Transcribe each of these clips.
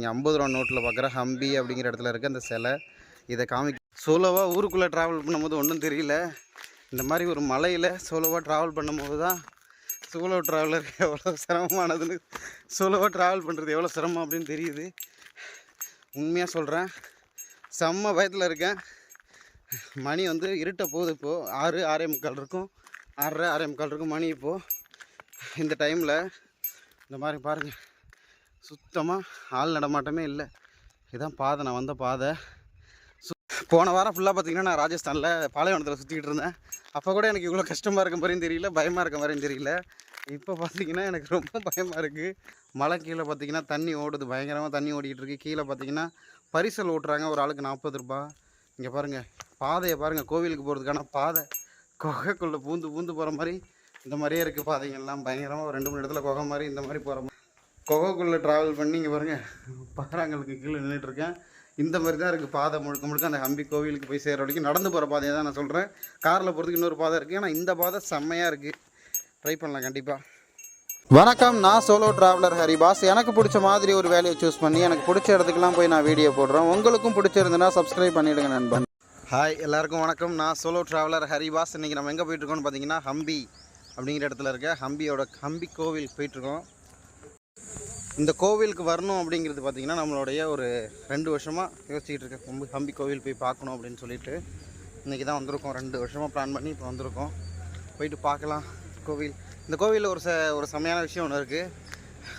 நீங்கள் 50 ரூபா நோட்டில் பார்க்குற ஹம்பி அப்படிங்கிற இடத்துல இருக்க அந்த சிலை. இதை சோலோவாக ஊருக்குள்ளே ட்ராவல் பண்ணும்போது ஒன்றும் தெரியல. இந்த மாதிரி ஒரு மலையில் சோலோவாக ட்ராவல் பண்ணும்போது தான் சோலோ ட்ராவலர் எவ்வளோ சிரமமானதுன்னு, சோலோவாக ட்ராவல் பண்ணுறது எவ்வளோ சிரமம் அப்படின்னு தெரியுது. உண்மையாக சொல்கிறேன், செம்ம பயத்தில் இருக்கேன். மணி வந்து இருட்ட போகுது. இப்போது 6:45 இருக்கும், 6:45 இருக்கும் மணி. இப்போது இந்த டைமில் இந்த மாதிரி பாருங்கள், சுத்தமாக ஆள் நடமாட்டமே இல்லை. இதுதான் பாதை, நான் வந்த பாதை. போன வாரம் ஃபுல்லாக பார்த்திங்கன்னா நான் ராஜஸ்தானில் பாலைவனத்தில் சுற்றிக்கிட்டு இருந்தேன். அப்போ கூட எனக்கு இவ்வளோ கஷ்டமாக இருக்க மாதிரியும் தெரியல, பயமாக இருக்க மாதிரியும் தெரியல. இப்போ பார்த்திங்கன்னா எனக்கு ரொம்ப பயமாக இருக்குது. மலை கீழே பார்த்திங்கன்னா தண்ணி ஓடுது, பயங்கரமாக தண்ணி ஓடிக்கிட்டு இருக்குது. கீழே பார்த்திங்கன்னா பரிசல் ஓட்டுறாங்க, ஒரு ஆளுக்கு 40 ரூபா. இங்கே பாருங்கள் பாதையை பாருங்கள், கோவிலுக்கு போகிறதுக்கான பாதை குகைக்குள்ளே பூந்து போகிற மாதிரி இந்த மாதிரியே இருக்குது. பாதைங்கள்லாம் பயங்கரமாக ஒரு 2-3 இடத்துல குகை மாதிரி இந்த மாதிரி போகிற மாதிரி குகைக்குள்ளே ட்ராவல் பண்ணி இங்கே பாருங்கள் பாறாங்களுக்கு கீழே நின்றுட்டுருக்கேன். இந்த மாதிரி தான் இருக்குது பாதை முழுக்க. அந்த ஹம்பி கோவிலுக்கு போய் சேர்கிற வரைக்கும் நடந்து போகிற பாதையை தான் நான் சொல்கிறேன். காரில் போகிறதுக்கு இன்னொரு பாதை இருக்குது, ஆனால் இந்த பாதை செம்மையாக இருக்குது. ட்ரை பண்ணலாம் கண்டிப்பாக. வணக்கம், நான் சோலோ ட்ராவலர் ஹரிபாஸ். எனக்கு பிடிச்ச மாதிரி ஒரு வேலையை சூஸ் பண்ணி எனக்கு பிடிச்ச இடத்துக்குலாம் போய் நான் வீடியோ போடுறேன். உங்களுக்கும் பிடிச்சிருந்துன்னா சப்ஸ்கிரைப் பண்ணிவிடுங்க நண்பன். ஹாய் எல்லாருக்கும் வணக்கம், நான் சோலோ ட்ராவலர் ஹரிபாஸ். இன்றைக்கி நம்ம எங்கே போயிட்டுருக்கோம்னு பார்த்தீங்கன்னா ஹம்பி அப்படிங்கிற இடத்துல இருக்க ஹம்பி கோவில் போயிட்டுருக்கோம். இந்த கோவிலுக்கு வரணும் அப்படிங்கிறது பார்த்திங்கன்னா நம்மளுடைய ஒரு 2 வருஷமாக யோசிச்சுக்கிட்டு இருக்கேன். ஹம்பி கோவில் போய் பார்க்கணும் அப்படின்னு சொல்லிட்டு இன்றைக்கி தான் வந்திருக்கோம். 2 வருஷமாக பிளான் பண்ணி இப்போ வந்திருக்கோம். போயிட்டு பார்க்கலாம் கோவில். இந்த கோவிலில் ஒரு செமையான விஷயம் ஒன்று இருக்குது,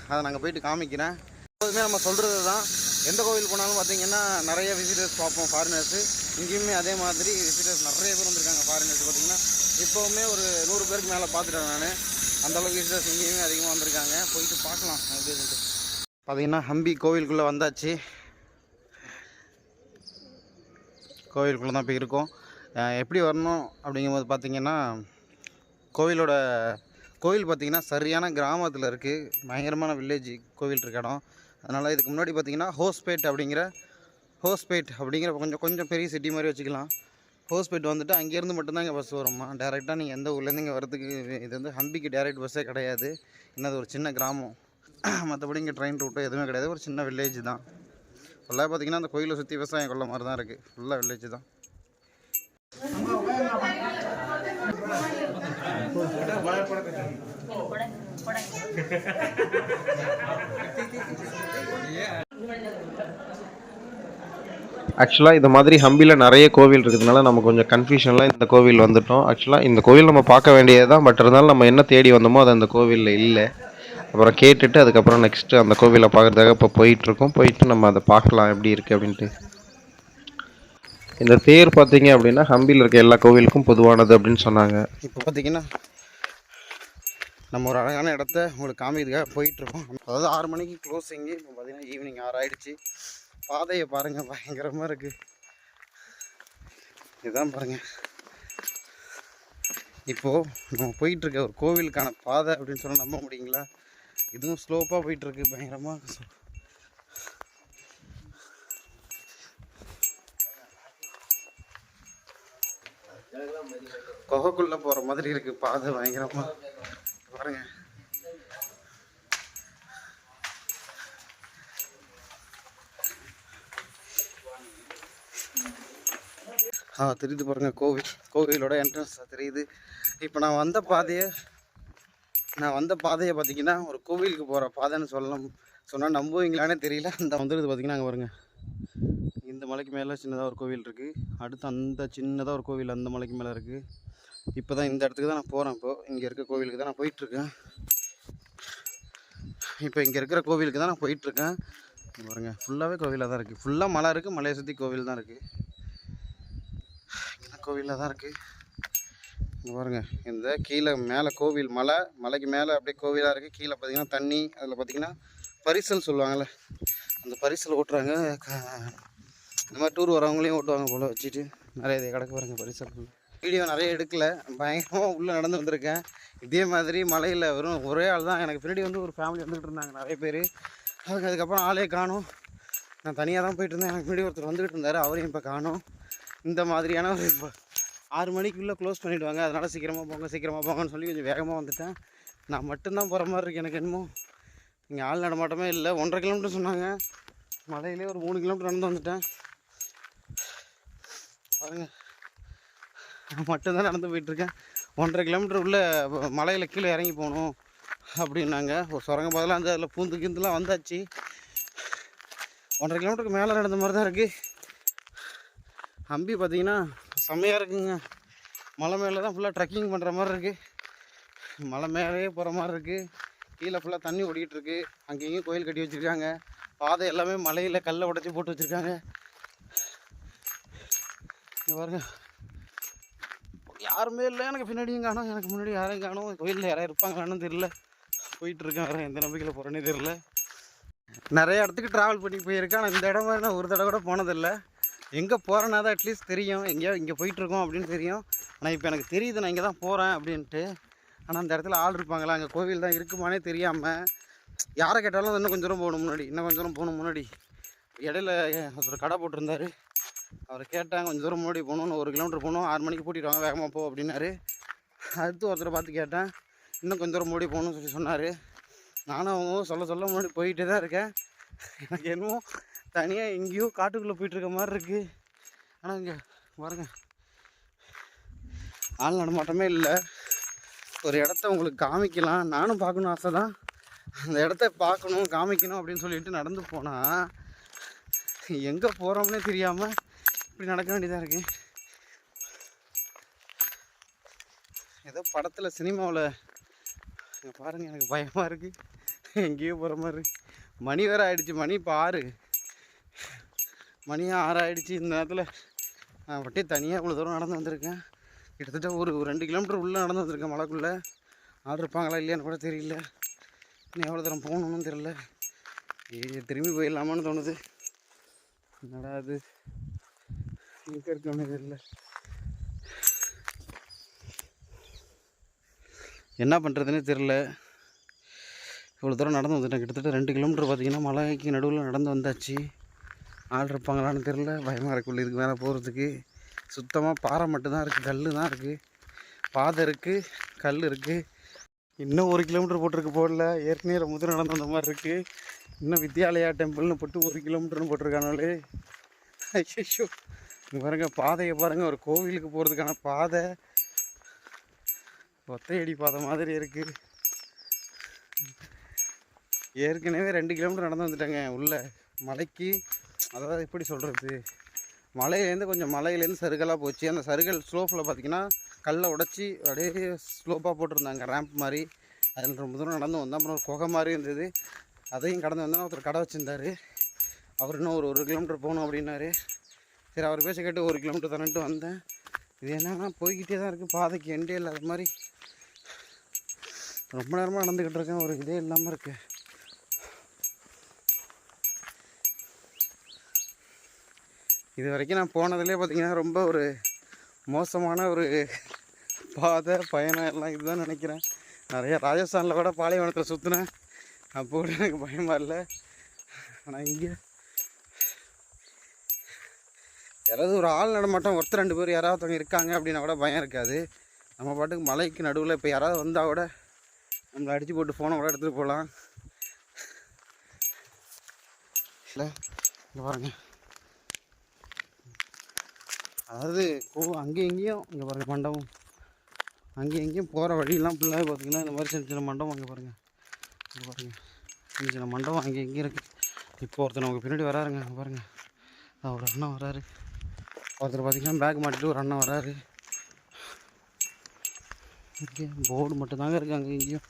அதை நாங்கள் போயிட்டு காமிக்கிறேன். எப்போதுமே நம்ம சொல்கிறது தான், எந்த கோவில் போனாலும் பார்த்திங்கன்னா நிறைய விசிட்டர்ஸ் பார்ப்போம், ஃபாரினர்ஸு. இங்கேயுமே அதே மாதிரி விசிட்டர்ஸ் நிறைய பேர் வந்திருக்காங்க. ஃபாரினர்ஸ் பார்த்திங்கன்னா இப்போவுமே ஒரு 100 பேருக்கு மேலே பார்த்துட்டேன் நான். அந்தளவுக்கு விசிட்டர்ஸ் இங்கேயுமே அதிகமாக வந்திருக்காங்க. போயிட்டு பார்க்கலாம் அப்படின்ட்டு. பார்த்திங்கன்னா ஹம்பி கோவிலுக்குள்ளே வந்தாச்சு. கோவிலுக்குள்ளே தான் போய் இருக்கோம். எப்படி வரணும் அப்படிங்கும்போது பார்த்திங்கன்னா கோவில் பார்த்திங்கன்னா சரியான கிராமத்தில் இருக்குது. பயங்கரமான வில்லேஜ் கோவில் இருக்க இடம். அதனால் இதுக்கு முன்னாடி பார்த்திங்கன்னா ஹோஸ்பேட் அப்படிங்கிற கொஞ்சம் பெரிய சிட்டி மாதிரி வச்சுக்கலாம். ஹோஸ்பேட் வந்துட்டு அங்கேருந்து மட்டும்தான் இங்கே பஸ் வருமா. டேரெக்டாக நீங்கள் எந்த ஊர்லேருந்து இங்கே வரதுக்கு இது வந்து ஹம்பிக்கு டேரெக்ட் பஸ்ஸே கிடையாது. இன்னது ஒரு சின்ன கிராமம், மற்றபடி இங்கே ட்ரெயின் ரூட்டோ எதுவுமே கிடையாது. ஒரு சின்ன வில்லேஜ் தான். ஃபுல்லாக பார்த்திங்கன்னா அந்த கோயிலை சுற்றி விவசாயம் கொள்ள மாதிரி தான் இருக்குது. ஃபுல்லாக வில்லேஜ் தான். ஆக்சுவலாக இந்த மாதிரி ஹம்பியில் நிறைய கோவில் இருக்கிறதுனால நம்ம கொஞ்சம் கன்ஃபியூஷனில் இந்த கோவில் வந்துட்டோம். ஆக்சுவலாக இந்த கோவில் நம்ம பார்க்க வேண்டியது தான், பட் இருந்தாலும் நம்ம என்ன தேடி வந்தோமோ அது அந்த கோவிலில் இல்லை. அப்புறம் கேட்டுட்டு அதுக்கப்புறம் நெக்ஸ்ட்டு அந்த கோவிலை பார்க்குறதுக்காக இப்போ போயிட்டுருக்கோம். போயிட்டு நம்ம அதை பார்க்கலாம் எப்படி இருக்குது அப்படின்ட்டு. இந்த தேர் பார்த்தீங்க அப்படின்னா ஹம்பியில் இருக்க எல்லா கோவிலுக்கும் பொதுவானது அப்படின்னு சொன்னாங்க. இப்போ பார்த்திங்கன்னா நம்ம ஒரு அழகான இடத்த உங்களுக்கு காமிக்கிறதுக்காக போயிட்டுருக்கோம். அதாவது 6 மணிக்கு க்ளோஸிங்கு. இப்போ பார்த்திங்கன்னா ஈவினிங் 6 ஆகிடுச்சு. பாதையை பாருங்கள், பயங்கரமாக இருக்குது. இதுதான் பாருங்கள், இப்போது நம்ம போயிட்டுருக்க ஒரு கோவிலுக்கான பாதை அப்படின்னு சொன்னால் நம்ப முடியுங்களா? இதுவும் ஸ்லோப்பாக போயிட்டுருக்கு பயங்கரமாக. குகைக்குள்ளே போகிற மாதிரி இருக்குது பாதை, பயங்கரமாக பாருங்கள். தெரியுது பாருங்கள் கோவிலோட என்ட்ரன்ஸ் தெரியுது. இப்போ நான் வந்த பாதையை பார்த்திங்கன்னா ஒரு கோவிலுக்கு போகிற பாதைன்னு சொன்னால் நம்புவீங்களானே தெரியல. அந்த வந்துடுது பார்த்திங்கன்னா அங்கே பாருங்கள், இந்த மலைக்கு மேலே சின்னதாக ஒரு கோவில் இருக்குது. அடுத்து அந்த சின்னதாக ஒரு கோவில் அந்த மலைக்கு மேலே இருக்குது. இப்போ தான் இந்த இடத்துக்கு தான் நான் போகிறேன். இப்போது இங்கே இருக்க கோவிலுக்கு தான் நான் போயிட்டுருக்கேன். இப்போ இங்கே இருக்கிற கோவிலுக்கு தான் நான் போயிட்டுருக்கேன். பாருங்கள், ஃபுல்லாகவே கோவிலாக தான் இருக்குது. ஃபுல்லாக மலை இருக்குது, மலையை சுற்றி கோவில் தான் இருக்குது. கோவிலில் தான் இருக்குது. இங்கே பாருங்கள், இந்த கீழே மேலே கோவில், மலைக்கு மேலே அப்படியே கோவிலாக இருக்குது. கீழே பார்த்திங்கன்னா தண்ணி, அதில் பார்த்திங்கன்னா பரிசல் சொல்லுவாங்கள்ல, அந்த பரிசல் ஓட்டுறாங்க. இந்த மாதிரி டூர் வரவங்களையும் ஓட்டுவாங்க போல் வச்சுட்டு. நிறைய இதை கிடக்கு பாருங்கள் பரிசல். வீடியோ நிறைய எடுக்கலை, பயங்கரமாக உள்ளே நடந்து வந்திருக்கேன். இதே மாதிரி மலையில் வெறும் ஒரே ஆள் தான். எனக்கு பின்னாடி வந்து ஒரு ஃபேமிலி வந்துக்கிட்டு இருந்தாங்க நிறைய பேர். அதுக்கப்புறம் ஆளே காணும். நான் தனியாக தான் போயிட்டு இருந்தேன். எனக்கு முன்னாடி ஒருத்தர் வந்துக்கிட்டு இருந்தார், அவரையும் இப்போ காணும். இந்த மாதிரியான ஒரு 6 மணிக்குள்ளே க்ளோஸ் பண்ணிவிடுவாங்க. அதனால் சீக்கிரமாக போங்கன்னு சொல்லி கொஞ்சம் வேகமாக வந்துட்டேன். நான் மட்டும்தான் போகிற மாதிரி இருக்குது. எனக்கு என்னமோ இங்கே ஆள் நடமாட்டமே இல்லை. 1.5 கிலோமீட்டர் சொன்னாங்க. மலையிலே ஒரு 3 கிலோமீட்டர் நடந்து வந்துட்டேன் பாருங்கள். நான் மட்டும்தான் நடந்து போயிட்டுருக்கேன். 1.5 கிலோமீட்டர் உள்ள மலையில் கீழே இறங்கி போகணும் அப்படின்னாங்க. ஒரு சுரங்க பாதைலாம் வந்து அதில் பூந்து கீந்துலாம் வந்தாச்சு. 1.5 கிலோமீட்டருக்கு மேலே நடந்த மாதிரி தான் இருக்குது. ஹம்பி பார்த்திங்கன்னா செம்மையாக இருக்குங்க. மலை மேலே தான் ஃபுல்லாக ட்ரெக்கிங் பண்ணுற மாதிரி இருக்குது. மலை மேலேயே போகிற மாதிரி இருக்குது. கீழே ஃபுல்லாக தண்ணி ஓடிக்கிட்டு இருக்குது. அங்கேயும் கோயில் கட்டி வச்சுருக்காங்க. பாதை எல்லாமே மலையில் கல்லை உடச்சி போட்டு வச்சுருக்காங்க. இங்கே பாருங்க, யாருமே இல்லை. எனக்கு பின்னாடியும் காணும், எனக்கு முன்னாடி யாரையும் காணும். கோயிலில் யாராவது இருப்பாங்களான்னு தெரியல. போயிட்டுருக்கேன், வேறு எந்த நம்பிக்கையில் போகிறேன்னே தெரியல. நிறைய இடத்துக்கு ட்ராவல் பண்ணி போயிருக்கேன். ஆனால் இந்த இடம் மாதிரி நான் ஒரு தடவை கூட போனதில்லை. எங்கே போகிறேன்னா தான் அட்லீஸ்ட் தெரியும், எங்கேயோ இங்கே போயிட்டுருக்கோம் அப்படின்னு தெரியும். ஆனால் இப்போ எனக்கு தெரியுது நான் இங்கே தான் போகிறேன் அப்படின்ட்டு. ஆனால் அந்த இடத்துல ஆள் இருப்பாங்களா, அங்கே கோவில் தான் இருக்குமானே தெரியாமல் யாரை கேட்டாலும் இன்னும் கொஞ்சம் தூரம் போகணும் முன்னாடி, இன்னும் கொஞ்சம் தூரம் போகணும் முன்னாடி. இடையில ஒருத்தர் கடை போட்டிருந்தார். அவரை கேட்டாங்க, கொஞ்சம் தூரம் முன்னாடி போகணும், 1 கிலோமீட்டர் போகணும், 6 மணிக்கு கூட்டிகிட்டு வாங்க, வேகமாக போ அப்படின்னாரு. அடுத்து ஒருத்தரை பார்த்து கேட்டேன், இன்னும் கொஞ்சம் தூரம் முன்னாடி போகணும்னு சொன்னார். நானும் அவங்க சொல்ல முன்னாடி போயிட்டே தான் இருக்கேன். எனக்கு என்னமோ தனியாக எங்கேயோ காட்டுக்குள்ளே போயிட்டுருக்க மாதிரி இருக்குது. ஆனால் இங்கே பாருங்க, ஆள் நடமாட்டமே இல்லை. ஒரு இடத்த உங்களுக்கு காமிக்கலாம், நானும் பார்க்கணும் ஆசை தான். அந்த இடத்த பார்க்கணும், காமிக்கணும் அப்படின்னு சொல்லிட்டு நடந்து போனால் எங்கே போகிறோம்னே தெரியாமல் இப்படி நடக்க வேண்டியதாக இருக்குது. ஏதோ படத்தில் சினிமாவில் பாருங்கள், எனக்கு பயமாக இருக்குது. எங்கேயோ போகிற மாதிரி இருக்குது. மணி வேறு ஆகிடுச்சு, மணி இப்போ 6 மணி 6 ஆகிடுச்சு. இந்த நேரத்தில் நான் அப்படியே தனியாக இவ்வளோ தூரம் நடந்து வந்திருக்கேன். கிட்டத்தட்ட ஒரு 2 கிலோமீட்டர் உள்ளே நடந்து வந்திருக்கேன். மலைக்குள்ளே ஆள் இருப்பாங்களா இல்லையான்னு கூட தெரியல. இன்னும் எவ்வளோ தூரம் போகணுன்னு தெரியல. திரும்பி போயிடலாமான்னு தோணுது. என்னடா அது எங்கே இருக்கோன்னு தெரியல. என்ன பண்ணுறதுன்னே தெரில. இவ்வளோ தூரம் நடந்து வந்துட்டேன். கிட்டத்தட்ட 2 கிலோமீட்டர் பார்த்திங்கன்னா மலைக்கு நடுவில் நடந்து வந்தாச்சு. ஆள் இருப்பாங்களான்னு தெரில. பயமாக இருக்குள்ள இதுக்கு மேலே போகிறதுக்கு. சுத்தமாக பாறை மட்டும்தான் இருக்குது, கல் தான் இருக்குது. பாதை இருக்குது, கல் இருக்குது. இன்னும் 1 கிலோமீட்டர் போட்டிருக்கு போடல. ஏற்கனவே ரொம்ப தூரம் நடந்து வந்த மாதிரி இருக்குது. இன்னும் வித்யாலயா டெம்பிள்னு போட்டு 1 கிலோமீட்டர்னு போட்டிருக்கானாலே. ஐயோ, இங்கே பாருங்கள், பாதையை பாருங்கள். ஒரு கோவிலுக்கு போகிறதுக்கான பாதை ஒத்தையடி பாதை மாதிரி இருக்குது. ஏற்கனவே 2 கிலோமீட்டர் நடந்து வந்துட்டாங்க உள்ள மலைக்கு. அதாவது எப்படி சொல்கிறது, மலையிலேருந்து கொஞ்சம் மலையிலேருந்து சருகலாக போச்சு. அந்த சருகல் ஸ்லோப்பில் பார்த்திங்கன்னா கல்லை உடச்சி அப்படியே ஸ்லோப்பாக போட்டிருந்தாங்க, ரேம்ப் மாதிரி. அதில் ரொம்ப தூரம் நடந்து வந்தோம். அப்புறம் ஒரு குகை மாதிரி இருந்தது, அதையும் கடந்து வந்தோன்னா ஒருத்தர் கடை வச்சுருந்தார். அவர் இன்னும் ஒரு 1 கிலோமீட்டர் போகணும் அப்படின்னாரு. சரி, அவர் பேச கேட்டு 1 கிலோமீட்டர் தானேன்ட்டு வந்தேன். இது என்னன்னா போய்கிட்டே தான் இருக்குது, பாதைக்கு எண்டே இல்லாத மாதிரி. ரொம்ப நேரமாக நடந்துக்கிட்டு இருக்கேன், ஒரு இதே இல்லாமல் இருக்குது. இது வரைக்கும் நான் போனதுலேயே பார்த்திங்கன்னா ரொம்ப ஒரு மோசமான ஒரு பாதை பயணம் எல்லாம் இதுதான் நினைக்கிறேன். நிறையா ராஜஸ்தானில் கூட பாலைவனத்தில் சுற்றினேன், அப்போ கூட எனக்கு பயமாக இல்லை. ஆனால் இங்கே யாராவது ஒரு ஆள் நடமாட்டம், ஒருத்தர் 2 பேர் யாராவது இருக்காங்க அப்படின்னா கூட பயம் இருக்காது. நம்ம பாட்டுக்கு மலைக்கு நடுவில் இப்போ யாராவது வந்தால் கூட நம்மளை அடித்து போட்டு ஃபோனை கூட எடுத்துகிட்டு போகலாம். இல்லை இங்கே பாருங்கள், அதாவது அங்கேயும் இங்கேயும் இங்கே பாருங்கள் மண்டபம், அங்கேயும் இங்கேயும் போகிற வழியெல்லாம் ஃபுல்லாக பார்த்திங்கன்னா இந்த மாதிரி சின்ன சின்ன மண்டபம். அங்கே பாருங்கள், இங்கே பாருங்கள், சின்ன சின்ன மண்டபம் அங்கே இங்கேயும் இருக்குது. இப்போ ஒருத்தர் நமக்கு பின்னாடி வராருங்க, அங்கே பாருங்கள், ஒரு அண்ணன் வராரு. ஒருத்தர் பார்த்திங்கன்னா பேக் மாட்டிட்டு ஒரு அண்ணன் வராரு. இங்கே போர்டு மட்டும்தாங்க இருக்குது அங்கே இங்கேயும்.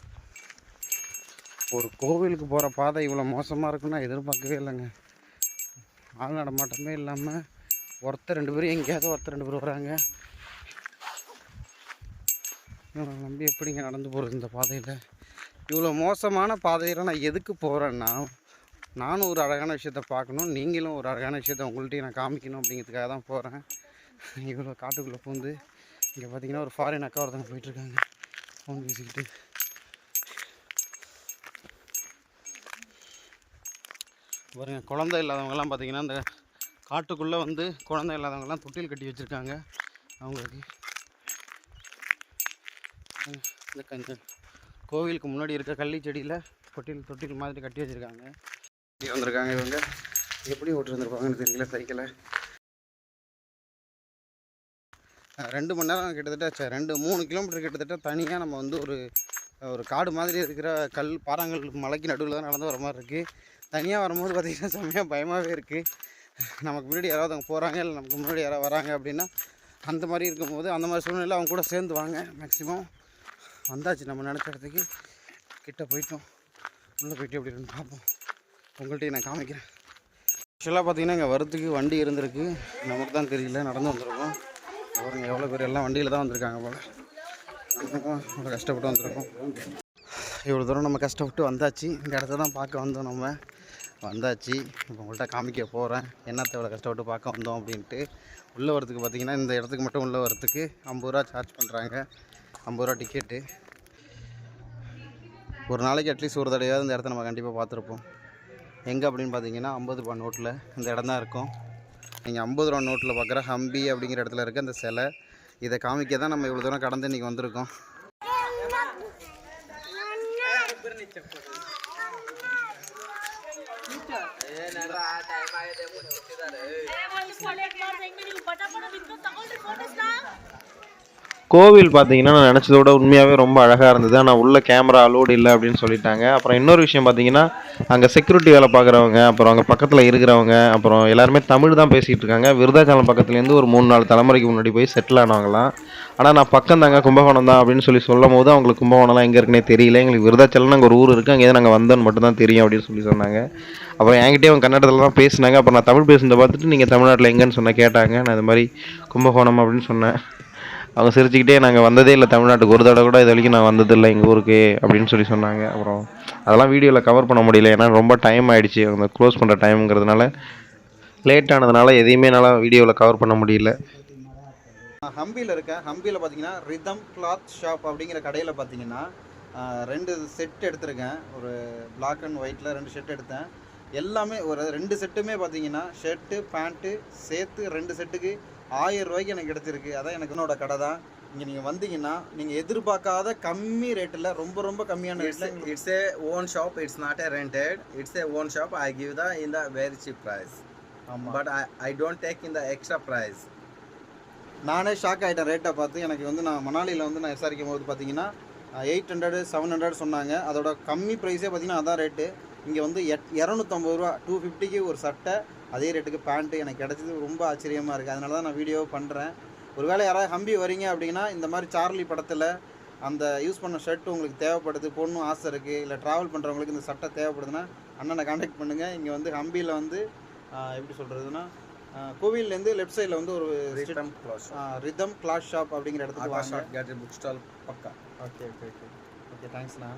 ஒரு கோவிலுக்கு போகிற பாதை இவ்வளோ மோசமாக இருக்குன்னா எதிர்பார்க்கவே இல்லைங்க. ஆள் நடமாட்டமே இல்லாமல் ஒருத்தர் 2 பேரும் எங்கேயாவது ஒருத்தர் 2 பேர் வராங்க. நம்பி எப்படிங்க நடந்து போகிறது இந்த பாதையில்? இவ்வளோ மோசமான பாதையில் நான் எதுக்கு போகிறேன்னா, நானும் ஒரு அழகான விஷயத்த பார்க்கணும், நீங்களும் ஒரு அழகான விஷயத்த உங்கள்கிட்டையும் நான் காமிக்கணும் அப்படிங்கிறதுக்காக தான் போகிறேன். இவ்வளோ காட்டுக்குள்ளே பூந்து இங்கே பார்த்திங்கன்னா ஒரு ஃபாரின் அக்கா ஒருத்தவங்க போயிட்டுருக்காங்க ஃபோன் பேசிக்கிட்டு. பாருங்க, குழந்தை இல்லாதவங்கெல்லாம் பார்த்திங்கன்னா இந்த காட்டுக்குள்ளே வந்து குழந்தை இல்லாதவங்கெல்லாம் தொட்டில் கட்டி வச்சுருக்காங்க. அவங்களுக்கு இந்த கோவிலுக்கு முன்னாடி இருக்க கள்ளி செடியில் தொட்டில் மாதிரி கட்டி வச்சுருக்காங்க. வந்திருக்காங்க இவங்க. எப்படி ஓட்டுருந்துருப்பாங்கன்னு தெரியல சைக்கிளை. 2 மணி நேரம் கிட்டத்தட்ட 3 கிலோமீட்டர் கிட்டத்தட்ட தனியாக நம்ம வந்து ஒரு காடு மாதிரி இருக்கிற பாறாங்கல் மலைக்கு நடுவில் தான் நடந்து வர மாதிரி இருக்குது. தனியாக வரும்போது பார்த்திங்கன்னா செம்மையாக பயமாகவே இருக்குது. நமக்கு முன்னாடி யாராவது அவங்க போகிறாங்க, இல்லை நமக்கு முன்னாடி யாராவது வராங்க அப்படின்னா அந்த மாதிரி இருக்கும்போது அந்த மாதிரி சூழ்நிலை அவங்க கூட சேர்ந்து வாங்க. மேக்ஸிமம் வந்தாச்சு, நம்ம நினச்ச இடத்துக்கு கிட்ட போயிட்டோம். உள்ளே போய்ட்டு எப்படி இருக்குன்னு பார்ப்போம். உங்கள்கிட்ட நான் காமிக்கிறேன். ஆக்சுவலாக பார்த்திங்கன்னா இங்கே வரத்துக்கு வண்டி இருந்திருக்கு, நமக்கு தான் தெரியல. நடந்து வந்திருக்கோம். அவருங்க எவ்வளோ பேர் எல்லாம் வண்டியில் தான் வந்திருக்காங்க போல். அவ்வளோ கஷ்டப்பட்டு வந்திருக்கோம். இவ்வளோ தூரம் நம்ம கஷ்டப்பட்டு வந்தாச்சு. இந்த இடத்த தான் பார்க்க வந்தோம். நம்ம வந்தாச்சு. இப்போ உங்கள்கிட்ட காமிக்க போகிறேன் என்னத்தை எவ்வளோ கஷ்டப்பட்டு பார்க்க வந்தோம் அப்படின்ட்டு. உள்ளே வரத்துக்கு பார்த்திங்கன்னா இந்த இடத்துக்கு மட்டும் உள்ளே வரத்துக்கு 50 ரூபா சார்ஜ் பண்ணுறாங்க. 50 ரூபா டிக்கெட்டு. ஒரு நாளைக்கு அட்லீஸ்ட் ஒரு தடவையாவது இந்த இடத்த நம்ம கண்டிப்பாக பார்த்துருப்போம். எங்கே அப்படின்னு பார்த்தீங்கன்னா 50 ரூபா நோட்டில் இந்த இடம் தான் இருக்கும். நீங்கள் 50 ரூபா நோட்டில் பார்க்குற ஹம்பி அப்படிங்கிற இடத்துல இருக்க அந்த சிலை, இதை காமிக்க தான் நம்ம இவ்வளோ தூரம் கடந்து இன்றைக்கி வந்திருக்கோம். கோவில் பார்த்தீங்கன்னா நான் நினச்சதை விட உண்மையாகவே ரொம்ப அழகாக இருந்தது. ஆனால் உள்ள கேமரா அலோடு இல்லை அப்படின்னு சொல்லிட்டாங்க. அப்புறம் இன்னொரு விஷயம் பார்த்தீங்கன்னா அங்கே செக்யூரிட்டி வேலை பார்க்குறவங்க, அப்புறம் அங்கே பக்கத்தில் இருக்கிறவங்க, அப்புறம் எல்லாருமே தமிழ் தான் பேசிகிட்டு இருக்காங்க. விருதாச்சலம் பக்கத்துலேருந்து ஒரு 3-4 தலைமுறைக்கு முன்னாடி போய் செட்டில் ஆனவங்களாம். ஆனால் நான் பக்கம் தாங்க, கும்பகோணம் தான் அப்படின்னு சொல்லும் போது அவங்களுக்கு கும்பகோணம்லாம் எங்கே இருக்குன்னே தெரியல. எங்களுக்கு விருதாச்சலம்னு அங்கே ஒரு ஊர் இருக்குது, அங்கே நாங்கள் வந்தோன்னு மட்டும் தான் தெரியும் அப்படின்னு சொன்னாங்க. அப்புறம் என்கிட்டே அவங்க கன்னடத்தில் தான் பேசினாங்க. அப்புறம் நான் தமிழ் பேசுனதை பார்த்துட்டு நீங்கள் தமிழ்நாட்டில் எங்கேன்னு கேட்டாங்க. நான் இது மாதிரி கும்பகோணம் அப்படின்னு சொன்னேன். அவங்க சிரிச்சுக்கிட்டே நாங்கள் வந்ததே இல்லை தமிழ்நாட்டுக்கு, ஒரு தடவை கூட இது வரைக்கும் நான் வந்ததில்லை எங்கள் ஊருக்கு அப்படின்னு சொன்னாங்க. அப்புறம் அதெல்லாம் வீடியோவில் கவர் பண்ண முடியல, ஏன்னா ரொம்ப டைம் ஆகிடுச்சு. அவங்க க்ளோஸ் பண்ணுற டைமுங்கிறதுனால, லேட் ஆனதுனால எதையுமே என்னால் வீடியோவில் கவர் பண்ண முடியல. ஹம்பியில் இருக்கேன். ஹம்பியில் பார்த்தீங்கன்னா ரிதம் கிளாத் ஷாப் அப்படிங்கிற கடையில் பார்த்தீங்கன்னா 2 செட் எடுத்திருக்கேன். ஒரு பிளாக் அண்ட் ஒயிட்டில் 2 செட் எடுத்தேன். எல்லாமே ஒரு 2 செட்டுமே பார்த்தீங்கன்னா ஷர்ட்டு பேண்ட்டு சேர்த்து 2 செட்டுக்கு 1000 ரூபாய்க்கு எனக்கு கிடச்சிருக்கு. அதான் எனக்கு என்னோட கடை தான். இங்கே நீங்கள் வந்தீங்கன்னா நீங்கள் எதிர்பார்க்காத கம்மி ரேட்டில், ரொம்ப ரொம்ப கம்மியான ரேட்டில். It's a own shop. It's not a rented. It's a own shop. I give in the very cheap price. But I don't take in the extra price. நானே ஷாக் ஆகிட்டேன் ரேட்டை பார்த்து. எனக்கு வந்து நான் மணாலியில் வந்து நான் விசாரிக்கும் போது பார்த்தீங்கன்னா 800 700 சொன்னாங்க. அதோட கம்மி ப்ரைஸே பார்த்தீங்கன்னா அதான் ரேட்டு. இங்கே வந்து 250 ரூபா 250க்கு ஒரு சட்டை, அதே ரேட்டுக்கு பேண்ட்டு எனக்கு கிடச்சது. ரொம்ப ஆச்சரியமாக இருக்குது. அதனால தான் நான் வீடியோ பண்ணுறேன். ஒருவேளை யாராவது ஹம்பி வரீங்க அப்படின்னா இந்த மாதிரி சார்லி படத்தில் அந்த யூஸ் பண்ண ஷர்ட் உங்களுக்கு தேவைப்படுது, போடணும் ஆசை இருக்குது, இல்லை ட்ராவல் பண்ணுறவங்களுக்கு இந்த சட்டை தேவைப்படுதுன்னா அண்ணனை கான்டாக்ட் பண்ணுங்கள். இங்கே வந்து ஹம்பியில் வந்து எப்படி சொல்கிறதுனா, கோவில்லேருந்து லெஃப்ட் சைடில் வந்து ஒரு ரிதம் கிளாத் ஷாப் அப்படிங்கிற இடத்துக்கு வாங்க. Buck stall பக்கா. ஓகே தேங்க்ஸ்ண்ணா.